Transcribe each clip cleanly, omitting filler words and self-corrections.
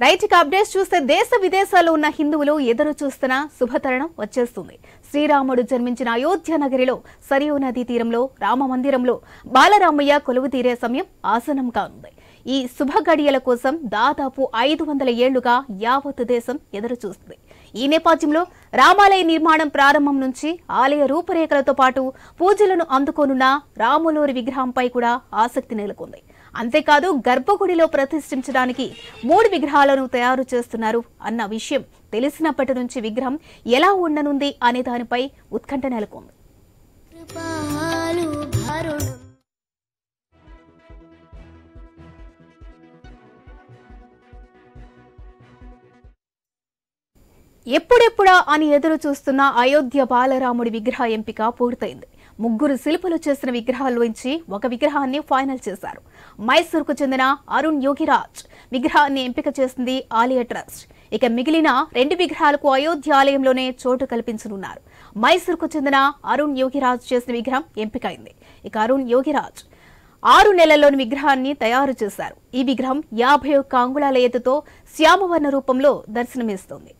Right updates చూస్తే దేశ విదేశాల్లో ఉన్న హిందువులు ఎదురు చూస్తున్న శుభతరుణం వచ్చేస్తుంది. శ్రీరాముడు జన్మించిన అయోధ్య నగరిలో సరియు నదీ తీరంలో రామ మందిరంలో బాలరామయ్య కొలువు తీరే సమయం ఆసనం కానుంది. ఈ శుభ గడియల కోసం దాదాపు 500 ఏళ్లుగా యావత్ దేశం ఎదురు చూస్తుంది. ఈ నేపథ్యంలో రామాలయ నిర్మాణం ప్రారంభం నుంచి ఆలయ రూపురేఖలతో పాటు పూజలను అందుకోనున్న రాములూరి విగ్రహంపై కూడా ఆసక్తి నెలకొంది. అంతేకాదు గర్భగుడిలో ప్రతిష్ఠించడానికి 3 విగ్రహాలను తయారు చేస్తున్నారు అన్న విషయం తెలిసినప్పటి నుంచి విగ్రహం ఎలా ఉండనుంది అనే దానిపై ఉత్కంఠ నెలకొంది. ఎప్పుడెప్పుడా అని ఎదురు చూస్తున్న అయోధ్య బాలరాముడి విగ్రహ ఎంపిక పూర్తయింది. 3 శిల్పులు చేసిన విగ్రహాల్లోంచి ఒక విగ్రహాన్ని ఫైనల్ చేశారు. మైసూర్కు చెందిన అరుణ్ యోగిరాజ్ విగ్రహాన్ని ఎంపిక చేసింది ఆలయ ట్రస్ట్. ఇక మిగిలిన 2 విగ్రహాలకు అయోధ్య ఆలయంలోనే చోటు కల్పించనున్నారు. మైసూర్కు చెందిన అరుణ్ యోగిరాజ్ చేసిన విగ్రహం ఎంపికైంది. ఇక అరుణ్ యోగిరాజ్ 6 నెలల్లోని విగ్రహాన్ని తయారు చేశారు. ఈ విగ్రహం 51 అంగుళాల ఎత్తుతో శ్యామవర్ణ రూపంలో దర్శనమిస్తోంది.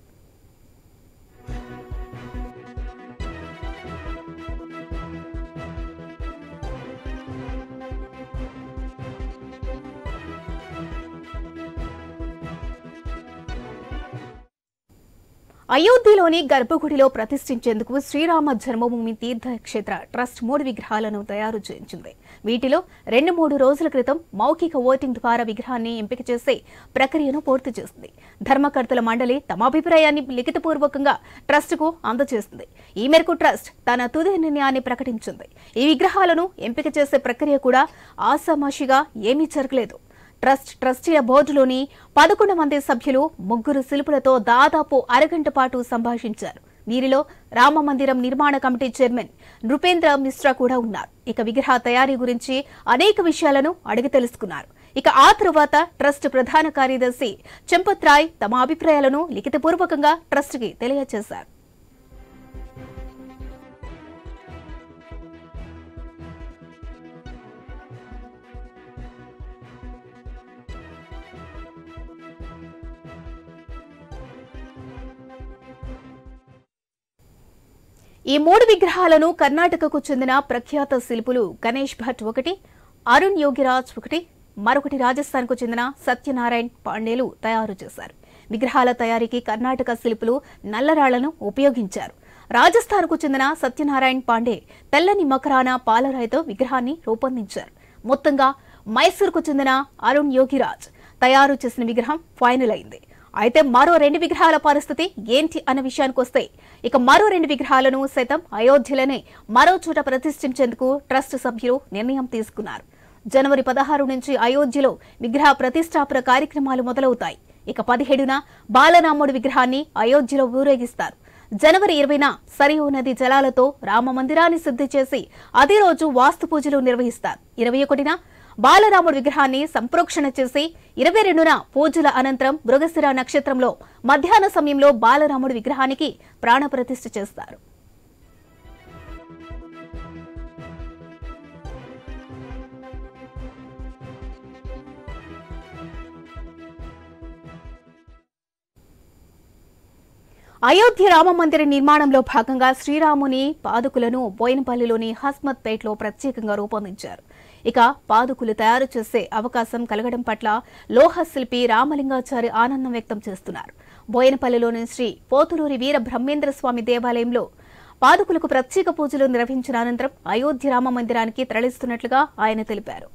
అయోధ్యలోని గర్భగుడిలో ప్రతిష్ఠించేందుకు శ్రీరామ జన్మభూమి తీర్థక్షేత్ర ట్రస్ట్ 3 విగ్రహాలను తయారు చేయించింది. వీటిలో 2-3 రోజుల క్రితం మౌఖిక ఓటింగ్ ద్వారా విగ్రహాన్ని ఎంపిక చేసే ప్రక్రియను పూర్తి చేసింది. ధర్మకర్తల మండలి తమ అభిప్రాయాన్ని లిఖితపూర్వకంగా ట్రస్టుకు అందజేసింది. ఈ మేరకు ట్రస్ట్ తన తుది నిర్ణయాన్ని ప్రకటించింది. ఈ విగ్రహాలను ఎంపిక చేసే ప్రక్రియ కూడా ఆషామాషిగా ఏమీ జరగలేదు. ట్రస్టీల బోర్డులోని 11 మంది సభ్యులు 3 శిల్పులతో దాదాపు అరగంట పాటు సంభాషించారు. వీరిలో రామ మందిరం నిర్మాణ కమిటీ చైర్మన్ నృపేంద్ర మిశ్రా కూడా ఉన్నారు. ఇక విగ్రహ తయారీ గురించి అనేక విషయాలను అడిగి తెలుసుకున్నారు. ఇక ఆ తరువాత ట్రస్ట్ ప్రధాన కార్యదర్శి చంపత్ రాయ్ తమ అభిప్రాయాలను లిఖితపూర్వకంగా ట్రస్ట్కి తెలియజేశారు. ఈ 3 విగ్రహాలను కర్ణాటకకు చెందిన ప్రఖ్యాత శిల్పులు గణేష్ భట్ 1, అరుణ్ యోగిరాజ్ 1, మరొకటి రాజస్థాన్కు చెందిన సత్యనారాయణ్ పాండేలు తయారు చేశారు. విగ్రహాల తయారీకి కర్ణాటక శిల్పులు నల్లరాళ్లను ఉపయోగించారు. రాజస్థాన్కు చెందిన సత్యనారాయణ్ పాండే తెల్లని మకరాన పాలరాయితో విగ్రహాన్ని రూపొందించారు. మొత్తంగా మైసూర్కు చెందిన అరుణ్ యోగిరాజ్ తయారు చేసిన విగ్రహం ఫైనల్ అయింది. అయితే మరో 2 విగ్రహాల పరిస్థితి ఏంటి అన్న విషయానికొస్తే ఇక మరో 2 విగ్రహాలను సైతం అయోధ్యలోనే మరో చోట ప్రతిష్ఠించేందుకు ట్రస్ట్ సభ్యులు నిర్ణయం తీసుకున్నారు. జనవరి 16 నుంచి అయోధ్యలో విగ్రహ ప్రతిష్టాపన కార్యక్రమాలు మొదలవుతాయి. ఇక 17న బాలరాముడి విగ్రహాన్ని అయోధ్యలో ఊరేగిస్తారు. జనవరి 20న సరియు నది జలాలతో రామ మందిరాన్ని సిద్ధి చేసి అదే రోజు వాస్తు పూజలు నిర్వహిస్తారు. 21న బాలరాముడి విగ్రహాన్ని సంప్రోక్షణ చేసి 22న పూజల అనంతరం మృగశిర నక్షత్రంలో మధ్యాహ్న సమయంలో బాలరాముడి విగ్రహానికి ప్రాణప్రతిష్ఠ చేస్తారు. అయోధ్య రామ మందిర నిర్మాణంలో భాగంగా శ్రీరాముని పాదుకులను బోయినపల్లిలోని హస్మత్ పేట్లో ప్రత్యేకంగా రూపొందించారు. ఇక పాదుకులు తయారు చేసే అవకాశం కలగడం పట్ల లోహ శిల్పి రామలింగాచారి ఆనందం వ్యక్తం చేస్తున్నారు. బోయినపల్లిలోని శ్రీ పోతులూరి వీర బ్రహ్మేంద్ర స్వామి దేవాలయంలో పాదుకులకు ప్రత్యేక పూజలు నిర్వహించిన అనంతరం అయోధ్య రామ మందిరానికి తరలిస్తున్నట్లుగా ఆయన తెలిపారు.